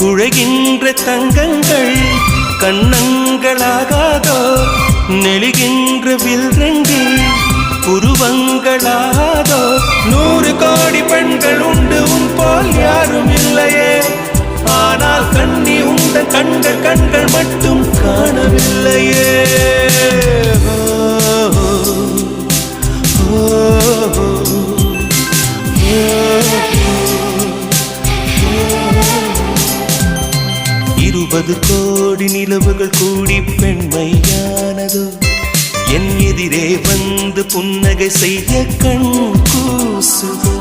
குழைகின்ற தங்கங்கள் கண்ணங்களாகாதோ நெளிகின்ற வில்ரங்கில் புருவங்களாதோ 100 கோடி பெண்கள் உண்டு உன் போல் யாரும் இல்லையே ஆனால் கண்ணி உண்ட கண்கள் மட்டும் காணவில்லையே இருபது கோடி நிலவுகள் கூடி பெண்மையானதோ என் எதிரே வந்து புன்னகை செய்ய கண் கூசுதோ